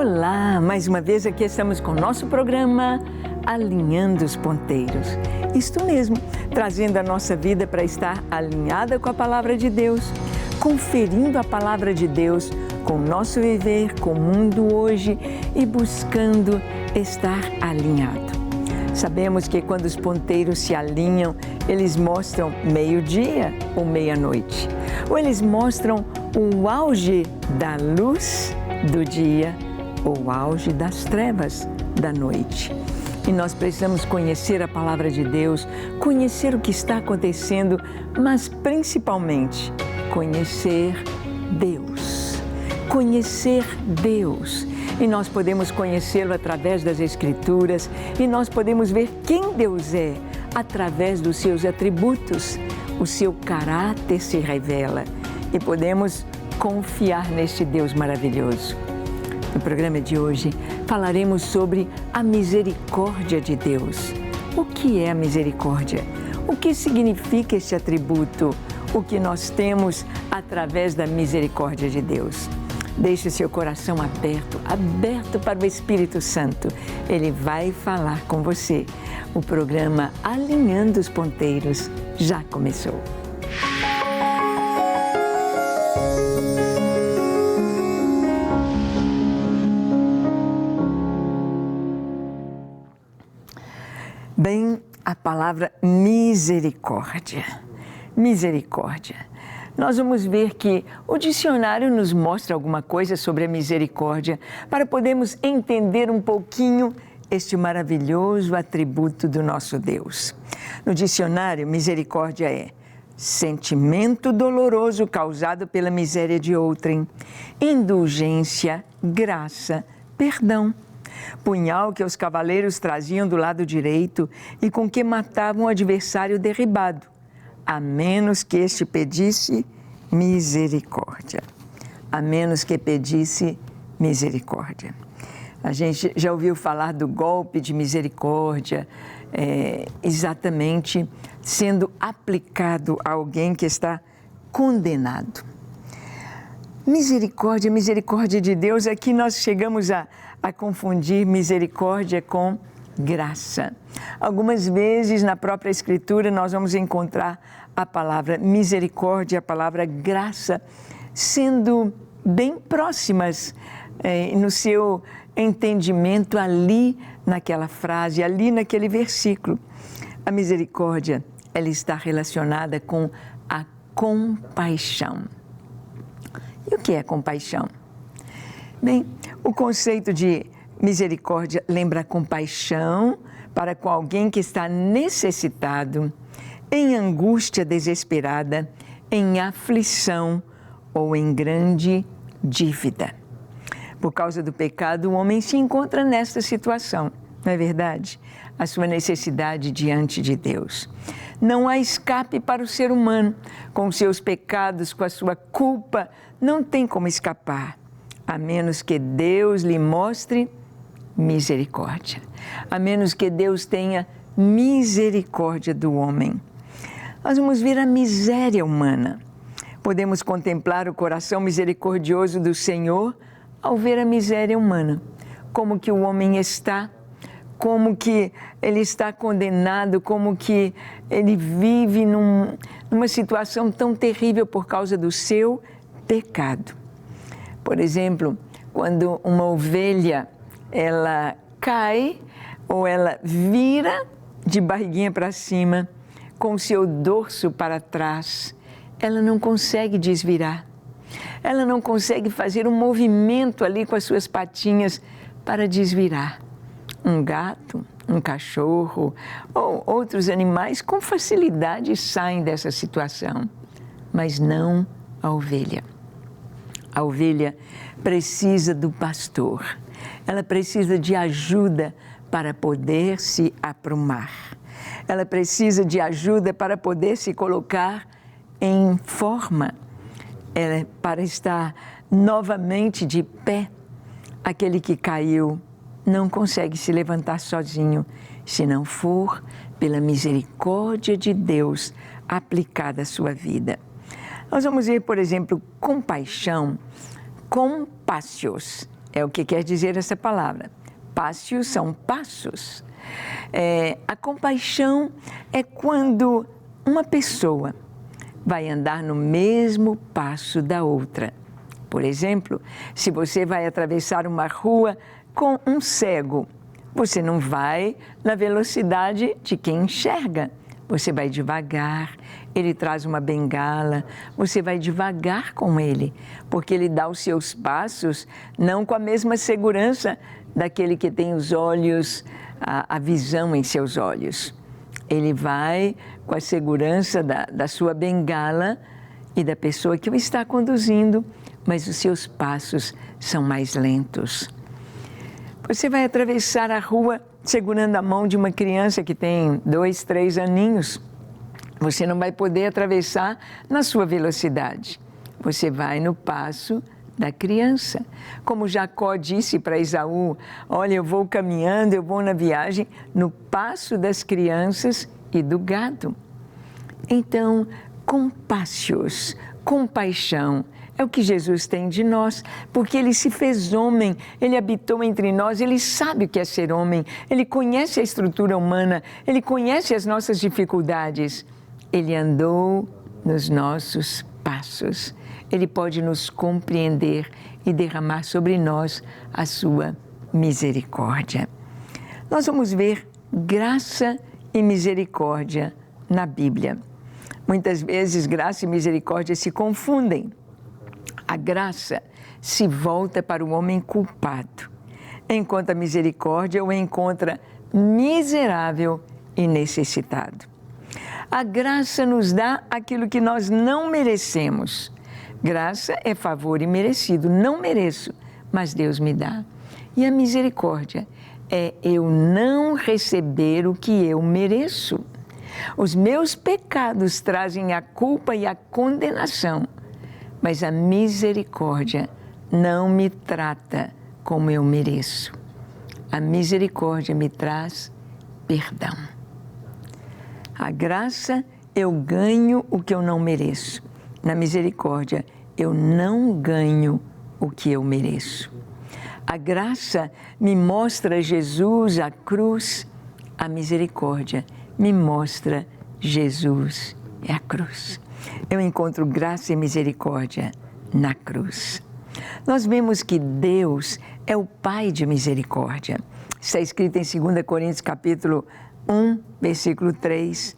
Olá, mais uma vez aqui estamos com o nosso programa Alinhando os Ponteiros. Isto mesmo, trazendo a nossa vida para estar alinhada com a Palavra de Deus, conferindo a Palavra de Deus com o nosso viver, com o mundo hoje e buscando estar alinhado. Sabemos que quando os ponteiros se alinham, eles mostram meio-dia ou meia-noite, ou eles mostram o auge da luz do dia ou o auge das trevas da noite. E nós precisamos conhecer a Palavra de Deus, conhecer o que está acontecendo, mas principalmente conhecer Deus. Conhecer Deus. E nós podemos conhecê-lo através das Escrituras e nós podemos ver quem Deus é através dos seus atributos. O seu caráter se revela e podemos confiar neste Deus maravilhoso. No programa de hoje falaremos sobre a misericórdia de Deus. O que é a misericórdia? O que significa este atributo? O que nós temos através da misericórdia de Deus? Deixe seu coração aberto para o Espírito Santo. Ele vai falar com você. O programa Alinhando os Ponteiros já começou. Bem, a palavra misericórdia. Misericórdia. Nós vamos ver que o dicionário nos mostra alguma coisa sobre a misericórdia para podermos entender um pouquinho este maravilhoso atributo do nosso Deus. No dicionário, misericórdia é sentimento doloroso causado pela miséria de outrem, indulgência, graça, perdão. Punhal que os cavaleiros traziam do lado direito e com que matavam o adversário derribado, a menos que este pedisse misericórdia. A menos que pedisse misericórdia. A gente já ouviu falar do golpe de misericórdia, exatamente sendo aplicado a alguém que está condenado. Misericórdia, misericórdia de Deus, aqui nós chegamos a confundir misericórdia com graça. Algumas vezes na própria Escritura nós vamos encontrar a palavra misericórdia e a palavra graça sendo bem próximas no seu entendimento ali naquela frase, ali naquele versículo. A misericórdia, ela está relacionada com a compaixão. E o que é compaixão? Bem, o conceito de misericórdia lembra compaixão para com alguém que está necessitado, em angústia desesperada, em aflição ou em grande dívida. Por causa do pecado, o homem se encontra nesta situação, não é verdade? A sua necessidade diante de Deus. Não há escape para o ser humano. Com seus pecados, com a sua culpa, não tem como escapar, a menos que Deus lhe mostre misericórdia. A menos que Deus tenha misericórdia do homem. Nós vamos ver a miséria humana. Podemos contemplar o coração misericordioso do Senhor ao ver a miséria humana. Como que o homem está, como que ele está condenado, como que ele vive numa situação tão terrível por causa do seu pecado. Por exemplo, quando uma ovelha ela cai ou ela vira de barriguinha para cima, com o seu dorso para trás, ela não consegue desvirar. Ela não consegue fazer um movimento ali com as suas patinhas para desvirar. Um gato, um cachorro ou outros animais com facilidade saem dessa situação, mas não a ovelha. A ovelha precisa do pastor, ela precisa de ajuda para poder se aprumar. Ela precisa de ajuda para poder se colocar em forma, para estar novamente de pé. Aquele que caiu não consegue se levantar sozinho, se não for pela misericórdia de Deus aplicada à sua vida. Nós vamos ver, por exemplo, compaixão, compassios, é o que quer dizer essa palavra. Pássios são passos. A compaixão é quando uma pessoa vai andar no mesmo passo da outra. Por exemplo, se você vai atravessar uma rua com um cego, você não vai na velocidade de quem enxerga. Você vai devagar, ele traz uma bengala, você vai devagar com ele, porque ele dá os seus passos não com a mesma segurança daquele que tem os olhos, a visão em seus olhos. Ele vai com a segurança da sua bengala e da pessoa que o está conduzindo, mas os seus passos são mais lentos. Você vai atravessar a rua segurando a mão de uma criança que tem 2, 3 aninhos. Você não vai poder atravessar na sua velocidade. Você vai no passo da criança. Como Jacó disse para Esaú, olha, eu vou caminhando, eu vou na viagem no passo das crianças e do gado. Então, compassios, compaixão, é o que Jesus tem de nós, porque Ele se fez homem, Ele habitou entre nós, Ele sabe o que é ser homem, Ele conhece a estrutura humana, Ele conhece as nossas dificuldades. Ele andou nos nossos passos. Ele pode nos compreender e derramar sobre nós a sua misericórdia. Nós vamos ver graça e misericórdia na Bíblia. Muitas vezes graça e misericórdia se confundem. A graça se volta para o homem culpado, enquanto a misericórdia o encontra miserável e necessitado. A graça nos dá aquilo que nós não merecemos. Graça é favor imerecido, não mereço, mas Deus me dá. E a misericórdia é eu não receber o que eu mereço. Os meus pecados trazem a culpa e a condenação, mas a misericórdia não me trata como eu mereço. A misericórdia me traz perdão. A graça, eu ganho o que eu não mereço. Na misericórdia, eu não ganho o que eu mereço. A graça me mostra Jesus, a cruz. A misericórdia me mostra Jesus e a cruz. Eu encontro graça e misericórdia na cruz. Nós vemos que Deus é o Pai de misericórdia. Está escrito em 2 Coríntios capítulo 1, versículo 3.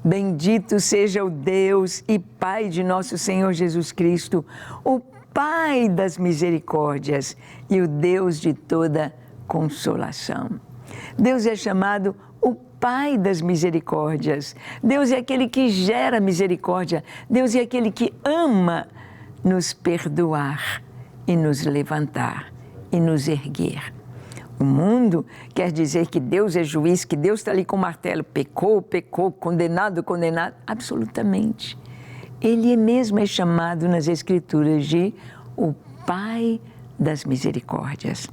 Bendito seja o Deus e Pai de nosso Senhor Jesus Cristo, o Pai das misericórdias e o Deus de toda consolação. Deus é chamado o Pai das misericórdias. Deus é aquele que gera misericórdia. Deus é aquele que ama nos perdoar e nos levantar e nos erguer. O mundo quer dizer que Deus é juiz, que Deus está ali com o martelo. Pecou, pecou, condenado, condenado. Absolutamente. Ele mesmo é chamado nas Escrituras de o Pai das misericórdias.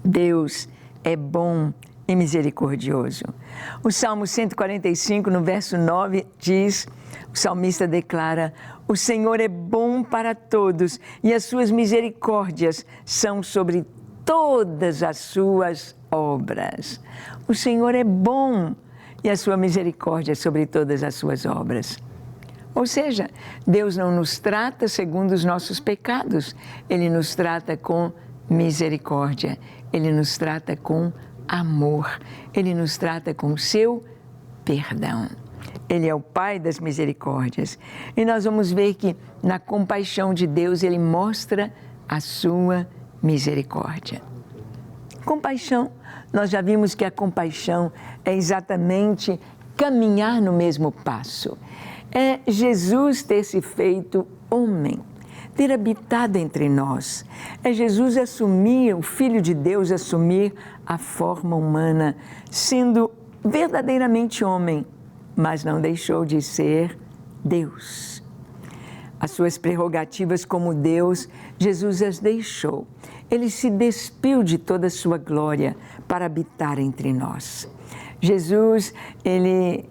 Deus é bom e misericordioso. O Salmo 145, no verso 9, diz, o salmista declara, o Senhor é bom para todos e as suas misericórdias são sobre todas as suas obras. O Senhor é bom e a sua misericórdia é sobre todas as suas obras. Ou seja, Deus não nos trata segundo os nossos pecados, Ele nos trata com misericórdia, Ele nos trata com amor, Ele nos trata com seu perdão. Ele é o Pai das misericórdias. E nós vamos ver que na compaixão de Deus Ele mostra a sua misericórdia. Compaixão, nós já vimos que a compaixão é exatamente caminhar no mesmo passo. É Jesus ter se feito homem, ter habitado entre nós. É Jesus assumir, o Filho de Deus assumir a forma humana, sendo verdadeiramente homem, mas não deixou de ser Deus. As suas prerrogativas como Deus, Jesus as deixou. Ele se despiu de toda a sua glória para habitar entre nós. Jesus, ele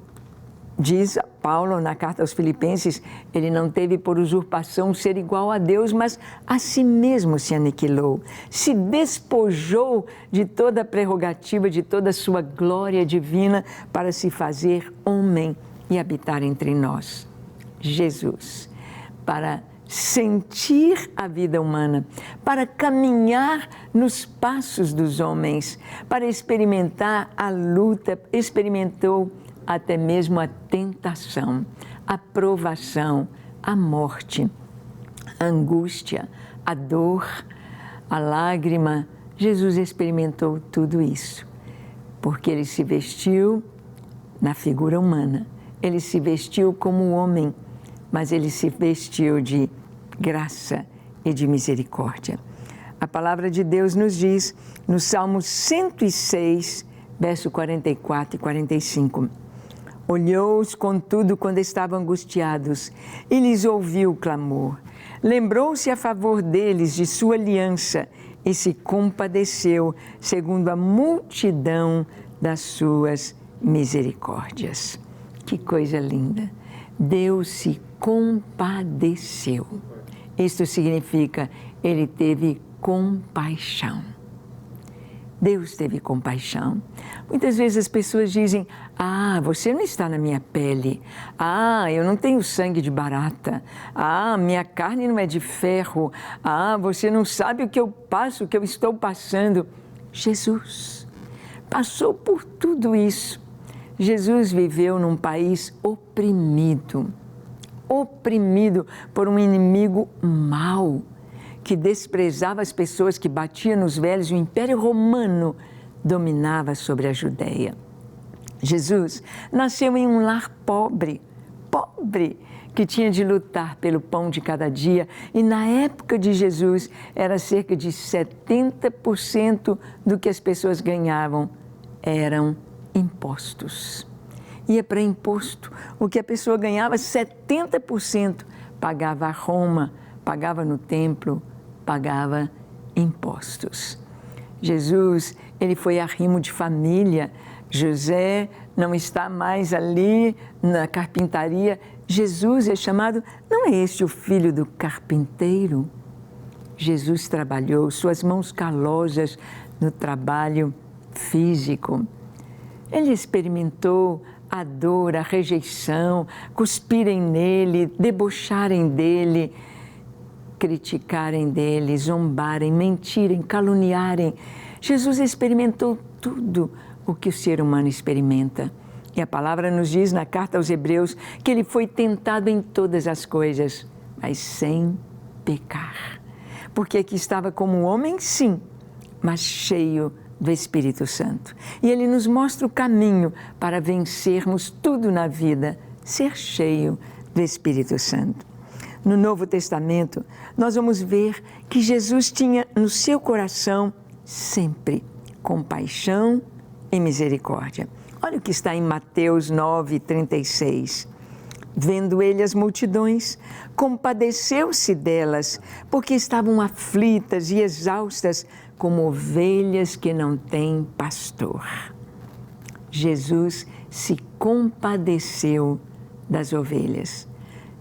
Diz Paulo na carta aos Filipenses, ele não teve por usurpação ser igual a Deus, mas a si mesmo se aniquilou, se despojou de toda a prerrogativa, de toda a sua glória divina para se fazer homem e habitar entre nós. Jesus, para sentir a vida humana, para caminhar nos passos dos homens, para experimentar a luta, experimentou até mesmo a tentação, a provação, a morte, a angústia, a dor, a lágrima. Jesus experimentou tudo isso, porque ele se vestiu na figura humana, ele se vestiu como homem, mas ele se vestiu de graça e de misericórdia. A palavra de Deus nos diz, no Salmo 106, verso 44 e 45, olhou-os, contudo, quando estavam angustiados, e lhes ouviu o clamor. Lembrou-se a favor deles de sua aliança e se compadeceu, segundo a multidão das suas misericórdias. Que coisa linda! Deus se compadeceu. Isto significa, ele teve compaixão. Deus teve compaixão. Muitas vezes as pessoas dizem, você não está na minha pele. Eu não tenho sangue de barata. Minha carne não é de ferro. Você não sabe o que eu passo, o que eu estou passando. Jesus passou por tudo isso. Jesus viveu num país oprimido por um inimigo mau, que desprezava as pessoas, que batia nos velhos. O Império Romano dominava sobre a Judéia. Jesus nasceu em um lar pobre, que tinha de lutar pelo pão de cada dia. E na época de Jesus, era cerca de 70% do que as pessoas ganhavam eram impostos. Ia para imposto. O que a pessoa ganhava, 70% pagava a Roma, pagava no templo, pagava impostos. Jesus, ele foi arrimo de família. José não está mais ali na carpintaria. Jesus é chamado, não é este o filho do carpinteiro? Jesus trabalhou, suas mãos calosas no trabalho físico. Ele experimentou a dor, a rejeição, cuspirem nele, debocharem dele, criticarem dele, zombarem, mentirem, caluniarem. Jesus experimentou tudo o que o ser humano experimenta. E a palavra nos diz na carta aos Hebreus que ele foi tentado em todas as coisas, mas sem pecar. Porque aqui estava como homem, sim, mas cheio do Espírito Santo. E ele nos mostra o caminho para vencermos tudo na vida, ser cheio do Espírito Santo. No Novo Testamento, nós vamos ver que Jesus tinha no seu coração sempre compaixão e misericórdia. Olha o que está em Mateus 9:36. Vendo ele as multidões, compadeceu-se delas, porque estavam aflitas e exaustas, como ovelhas que não têm pastor. Jesus se compadeceu das ovelhas.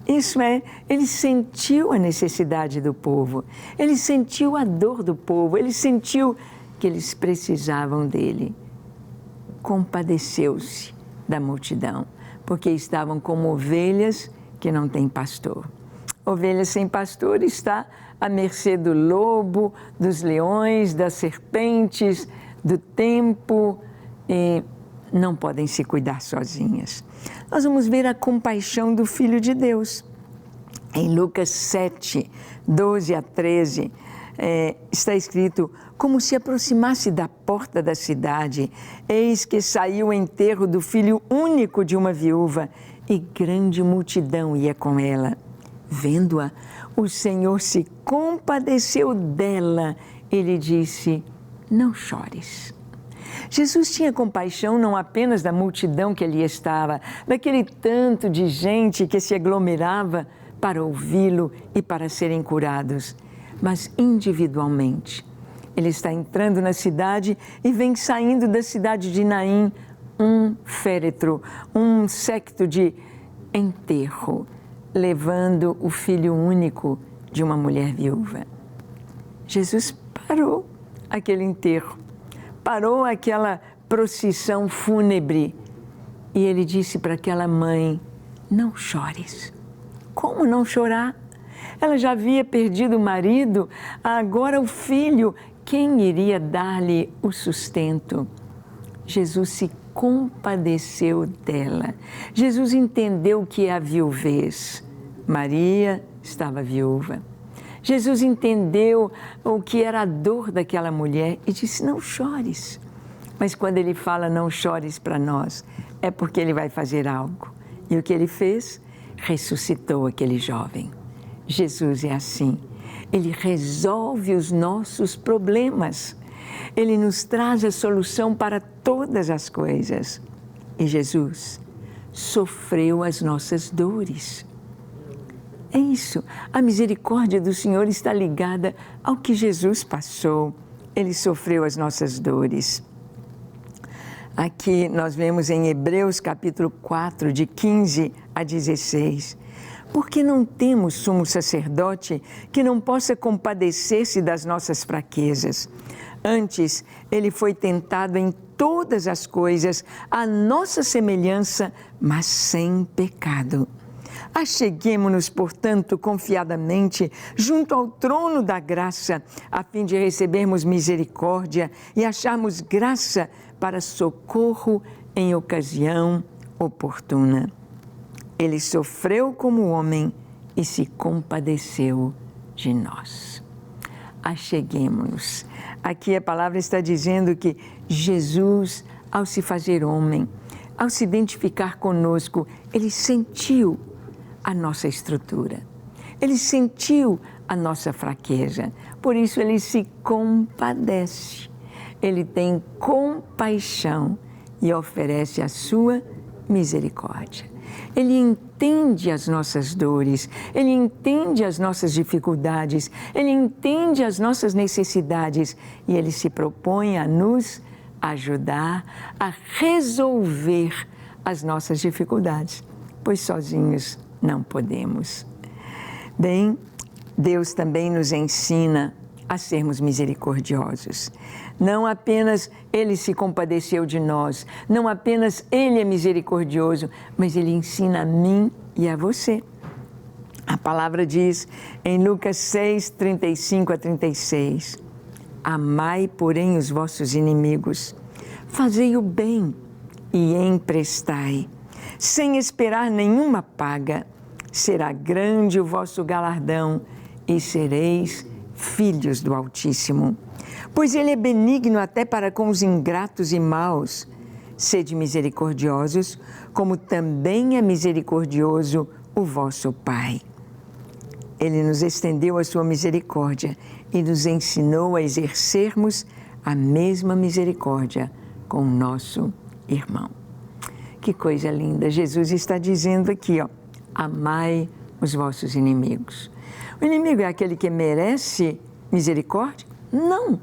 Isso é, ele sentiu a necessidade do povo, ele sentiu a dor do povo, ele sentiu que eles precisavam dele. Compadeceu-se da multidão, porque estavam como ovelhas que não têm pastor. Ovelha sem pastor está à mercê do lobo, dos leões, das serpentes, do tempo, e não podem se cuidar sozinhas. Nós vamos ver a compaixão do Filho de Deus. Em Lucas 7, 12 a 13, está escrito: como se aproximasse da porta da cidade, eis que saiu o enterro do filho único de uma viúva, e grande multidão ia com ela. Vendo-a, o Senhor se compadeceu dela e lhe disse: não chores. Jesus tinha compaixão não apenas da multidão que ali estava, daquele tanto de gente que se aglomerava para ouvi-lo e para serem curados, mas individualmente. Ele está entrando na cidade e vem saindo da cidade de Naim um féretro, um séquito de enterro, levando o filho único de uma mulher viúva. Jesus parou aquele enterro, parou aquela procissão fúnebre e ele disse para aquela mãe: não chores. Como não chorar? Ela já havia perdido o marido, agora o filho, quem iria dar-lhe o sustento? Jesus se compadeceu dela. Jesus entendeu o que é a viuvez. Maria estava viúva. Jesus entendeu o que era a dor daquela mulher e disse: não chores. Mas quando ele fala não chores para nós, é porque ele vai fazer algo. E o que ele fez? Ressuscitou aquele jovem. Jesus é assim. Ele resolve os nossos problemas. Ele nos traz a solução para todas as coisas. E Jesus sofreu as nossas dores. É isso. A misericórdia do Senhor está ligada ao que Jesus passou. Ele sofreu as nossas dores. Aqui nós vemos em Hebreus capítulo 4, de 15 a 16. Porque não temos sumo sacerdote que não possa compadecer-se das nossas fraquezas. Antes, ele foi tentado em todas as coisas, à nossa semelhança, mas sem pecado. Acheguemo-nos, portanto, confiadamente junto ao trono da graça, a fim de recebermos misericórdia e acharmos graça para socorro em ocasião oportuna. Ele sofreu como homem e se compadeceu de nós. Acheguemo-nos. Aqui a palavra está dizendo que Jesus, ao se fazer homem, ao se identificar conosco, ele sentiu a nossa estrutura. Ele sentiu a nossa fraqueza. Por isso ele se compadece. Ele tem compaixão e oferece a sua misericórdia. Ele entende as nossas dores, Ele entende as nossas dificuldades, Ele entende as nossas necessidades e Ele se propõe a nos ajudar a resolver as nossas dificuldades, pois sozinhos não podemos. Bem, Deus também nos ensina a sermos misericordiosos. Não apenas Ele se compadeceu de nós, não apenas Ele é misericordioso, mas Ele ensina a mim e a você. A palavra diz em Lucas 6, 35 a 36, amai, porém, os vossos inimigos, fazei o bem e emprestai, sem esperar nenhuma paga, será grande o vosso galardão e sereis filhos do Altíssimo. Pois Ele é benigno até para com os ingratos e maus. Sede misericordiosos, como também é misericordioso o vosso Pai. Ele nos estendeu a sua misericórdia e nos ensinou a exercermos a mesma misericórdia com o nosso irmão. Que coisa linda! Jesus está dizendo aqui, amai os vossos inimigos. O inimigo é aquele que merece misericórdia? Não,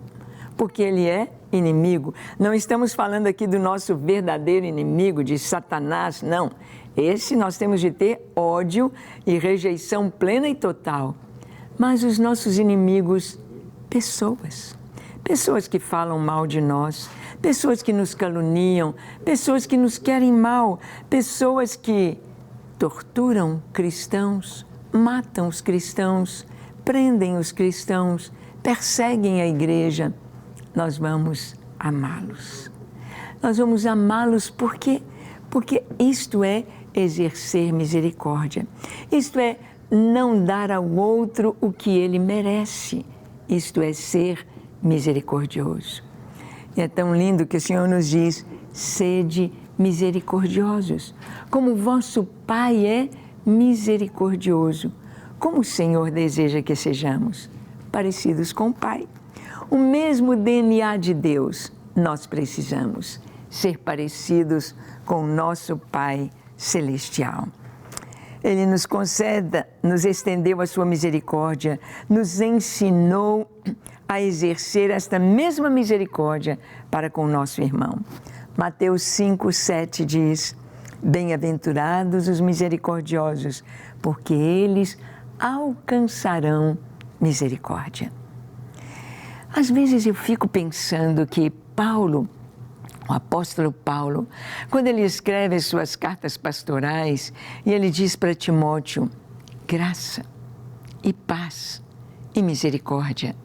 porque ele é inimigo. Não estamos falando aqui do nosso verdadeiro inimigo, de Satanás, não. Esse nós temos de ter ódio e rejeição plena e total. Mas os nossos inimigos, pessoas que falam mal de nós, pessoas que nos caluniam, pessoas que nos querem mal, pessoas que torturam cristãos, matam os cristãos, prendem os cristãos, perseguem a igreja, nós vamos amá-los. Nós vamos amá-los porque isto é exercer misericórdia. Isto é não dar ao outro o que ele merece. Isto é ser misericordioso. E é tão lindo que o Senhor nos diz, sede misericordiosos, como o vosso Pai é misericordioso. Como o Senhor deseja que sejamos parecidos com o Pai. O mesmo DNA de Deus nós precisamos, ser parecidos com o nosso Pai Celestial. Ele nos conceda, nos estendeu a sua misericórdia, nos ensinou a exercer esta mesma misericórdia para com o nosso irmão. Mateus 5:7 diz: bem-aventurados os misericordiosos, porque eles alcançarão misericórdia. Às vezes eu fico pensando que Paulo, o apóstolo Paulo, quando ele escreve as suas cartas pastorais, e ele diz para Timóteo: graça e paz e misericórdia.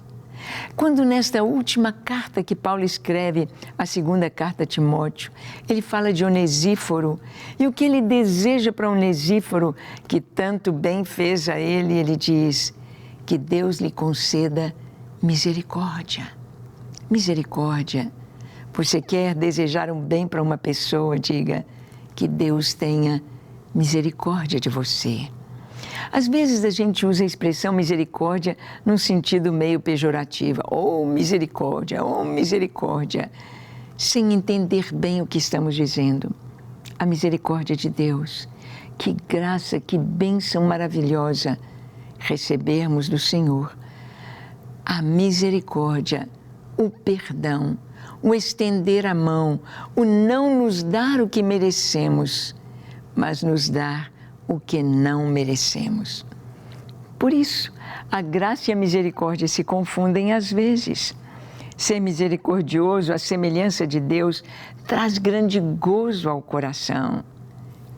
Quando nesta última carta que Paulo escreve, a segunda carta a Timóteo, ele fala de Onesíforo, e o que ele deseja para Onesíforo, que tanto bem fez a ele, ele diz: que Deus lhe conceda misericórdia. Misericórdia. Você quer desejar um bem para uma pessoa, diga: que Deus tenha misericórdia de você. Às vezes a gente usa a expressão misericórdia num sentido meio pejorativo. Oh, misericórdia, sem entender bem o que estamos dizendo. A misericórdia de Deus, que graça, que bênção maravilhosa recebermos do Senhor. A misericórdia, o perdão, o estender a mão, o não nos dar o que merecemos, mas nos dar o que não merecemos. Por isso, a graça e a misericórdia se confundem às vezes. Ser misericordioso, à semelhança de Deus, traz grande gozo ao coração,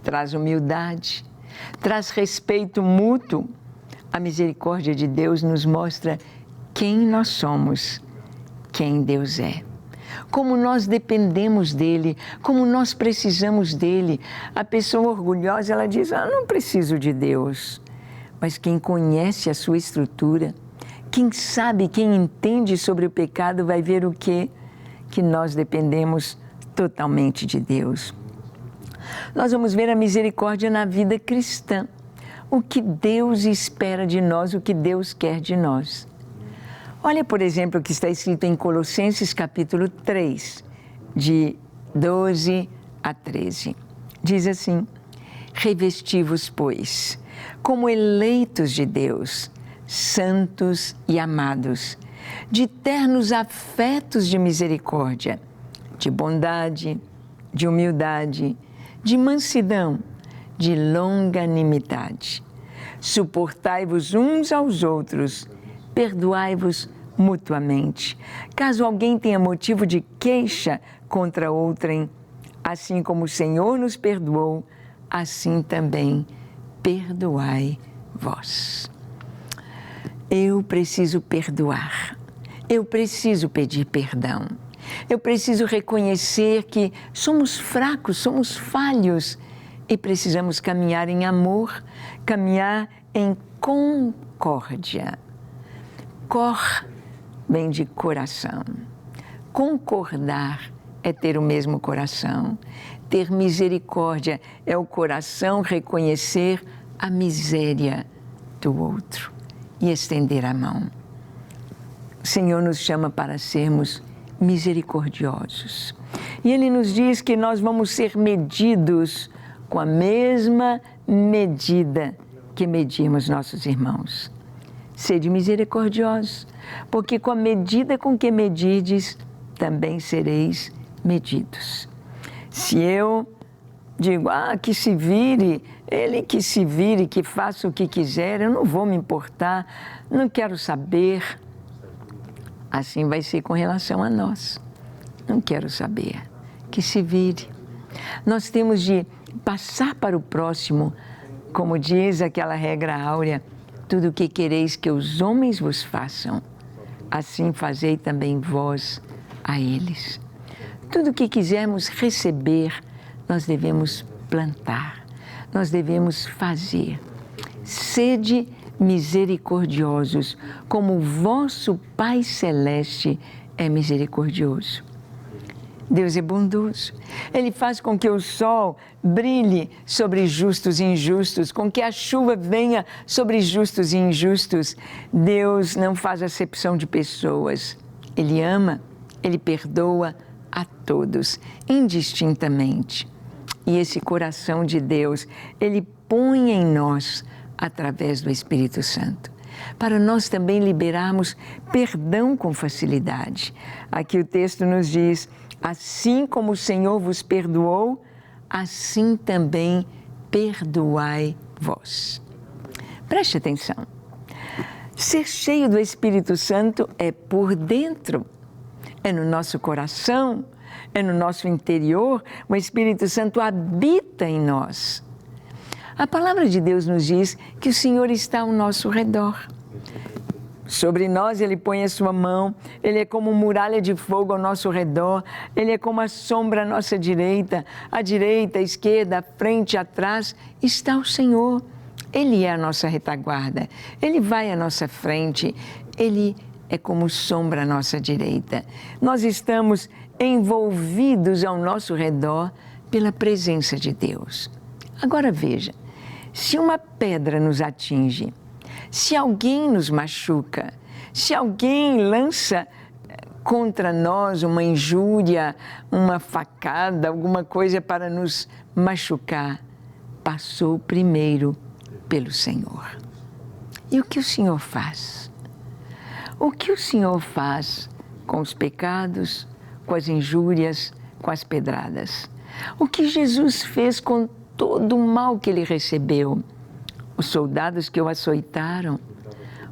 traz humildade, traz respeito mútuo. A misericórdia de Deus nos mostra quem nós somos, quem Deus é. Como nós dependemos dele, como nós precisamos dele. A pessoa orgulhosa, ela diz: não preciso de Deus. Mas quem conhece a sua estrutura, quem sabe, quem entende sobre o pecado, vai ver o quê? Que nós dependemos totalmente de Deus. Nós vamos ver a misericórdia na vida cristã. O que Deus espera de nós, o que Deus quer de nós. Olha, por exemplo, o que está escrito em Colossenses capítulo 3, de 12 a 13. Diz assim: revesti-vos, pois, como eleitos de Deus, santos e amados, de ternos afetos de misericórdia, de bondade, de humildade, de mansidão, de longanimidade. Suportai-vos uns aos outros, perdoai-vos mutuamente, caso alguém tenha motivo de queixa contra outrem, assim como o Senhor nos perdoou, assim também perdoai vós. Eu preciso perdoar, eu preciso pedir perdão, eu preciso reconhecer que somos fracos, somos falhos e precisamos caminhar em amor, caminhar em concórdia. Cor vem de coração. Concordar é ter o mesmo coração. Ter misericórdia é o coração reconhecer a miséria do outro e estender a mão. O Senhor nos chama para sermos misericordiosos. E Ele nos diz que nós vamos ser medidos com a mesma medida que medimos nossos irmãos. Sede misericordiosos, porque com a medida com que medides, também sereis medidos. Se eu digo, que se vire, ele que se vire, que faça o que quiser, eu não vou me importar, não quero saber. Assim vai ser com relação a nós. Não quero saber, que se vire. Nós temos de passar para o próximo, como diz aquela regra áurea: tudo o que quereis que os homens vos façam, assim fazei também vós a eles. Tudo o que quisermos receber, nós devemos plantar, nós devemos fazer. Sede misericordiosos, como o vosso Pai Celeste é misericordioso. Deus é bondoso. Ele faz com que o sol brilhe sobre justos e injustos, com que a chuva venha sobre justos e injustos. Deus não faz acepção de pessoas. Ele ama, Ele perdoa a todos, indistintamente. E esse coração de Deus, Ele põe em nós através do Espírito Santo, para nós também liberarmos perdão com facilidade. Aqui o texto nos diz: Assim como o Senhor vos perdoou, assim também perdoai vós. Preste atenção. Ser cheio do Espírito Santo é por dentro, é no nosso coração, é no nosso interior. O Espírito Santo habita em nós. A palavra de Deus nos diz que o Senhor está ao nosso redor. Sobre nós Ele põe a sua mão, Ele é como muralha de fogo ao nosso redor, Ele é como a sombra à nossa direita, à esquerda, à frente, atrás, está o Senhor. Ele é a nossa retaguarda, Ele vai à nossa frente, Ele é como sombra à nossa direita. Nós estamos envolvidos ao nosso redor pela presença de Deus. Agora veja, se uma pedra nos atinge, se alguém nos machuca, se alguém lança contra nós uma injúria, uma facada, alguma coisa para nos machucar, passou primeiro pelo Senhor. E o que o Senhor faz? O que o Senhor faz com os pecados, com as injúrias, com as pedradas? O que Jesus fez com todo o mal que Ele recebeu? Os soldados que o açoitaram,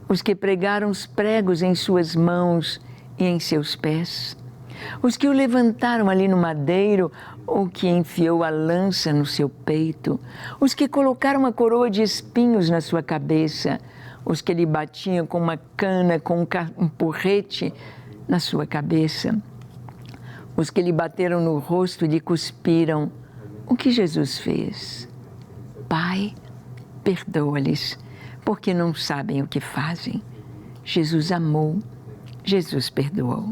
os que pregaram os pregos em suas mãos e em seus pés, os que o levantaram ali no madeiro ou que enfiou a lança no seu peito, os que colocaram uma coroa de espinhos na sua cabeça, os que lhe batiam com uma cana, com um porrete na sua cabeça, os que lhe bateram no rosto e lhe cuspiram. O que Jesus fez? Pai, perdoa-lhes, porque não sabem o que fazem. Jesus amou, Jesus perdoou.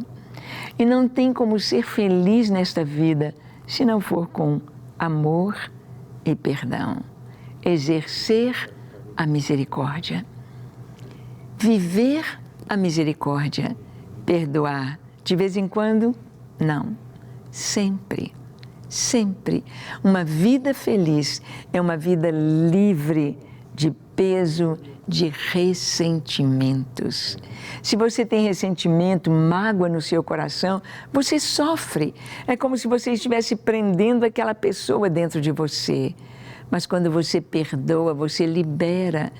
E não tem como ser feliz nesta vida se não for com amor e perdão. Exercer a misericórdia. Viver a misericórdia. Perdoar. De vez em quando? Não. Sempre. Sempre. Uma vida feliz é uma vida livre de peso, de ressentimentos. Se você tem ressentimento, mágoa no seu coração, você sofre. É como se você estivesse prendendo aquela pessoa dentro de você. Mas quando você perdoa, você libera.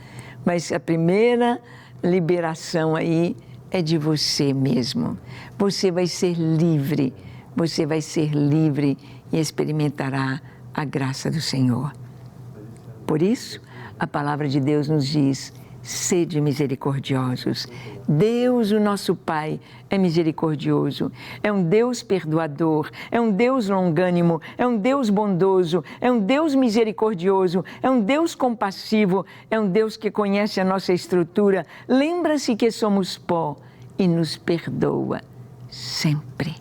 Mas a primeira liberação aí é de você mesmo. Você vai ser livre. Você vai ser livre e experimentará a graça do Senhor. Por isso, a palavra de Deus nos diz: sede misericordiosos. Deus, o nosso Pai, é misericordioso, é um Deus perdoador, é um Deus longânimo, é um Deus bondoso, é um Deus misericordioso, é um Deus compassivo, é um Deus que conhece a nossa estrutura, lembra-se que somos pó e nos perdoa sempre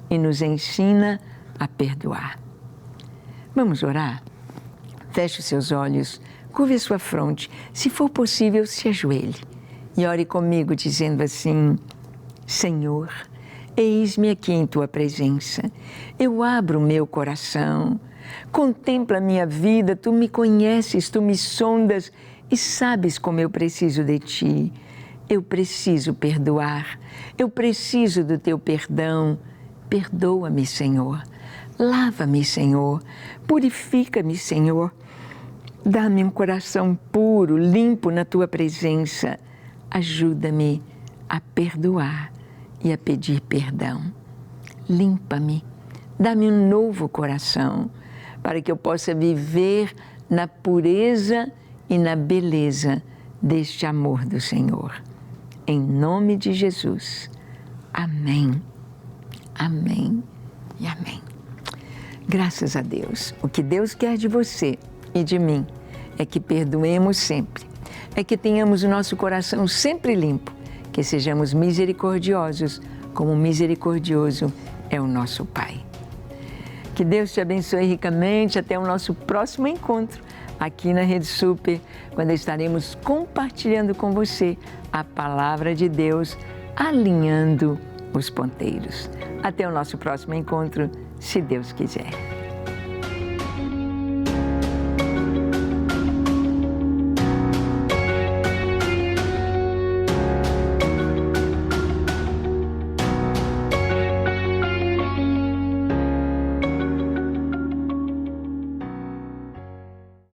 e nos ensina a perdoar. Vamos orar? Feche os seus olhos, curve a sua fronte, se for possível, se ajoelhe e ore comigo dizendo assim: Senhor, eis-me aqui em Tua presença, eu abro o meu coração, contempla a minha vida, Tu me conheces, Tu me sondas e sabes como eu preciso de Ti. Eu preciso perdoar, eu preciso do Teu perdão. Perdoa-me, Senhor. Lava-me, Senhor. Purifica-me, Senhor. Dá-me um coração puro, limpo na Tua presença. Ajuda-me a perdoar e a pedir perdão. Limpa-me. Dá-me um novo coração para que eu possa viver na pureza e na beleza deste amor do Senhor. Em nome de Jesus. Amém. Amém e amém. Graças a Deus. O que Deus quer de você e de mim é que perdoemos sempre, é que tenhamos o nosso coração sempre limpo, que sejamos misericordiosos, como misericordioso é o nosso Pai. Que Deus te abençoe ricamente. Até o nosso próximo encontro aqui na Rede Super, quando estaremos compartilhando com você a Palavra de Deus, alinhando os ponteiros. Até o nosso próximo encontro, se Deus quiser.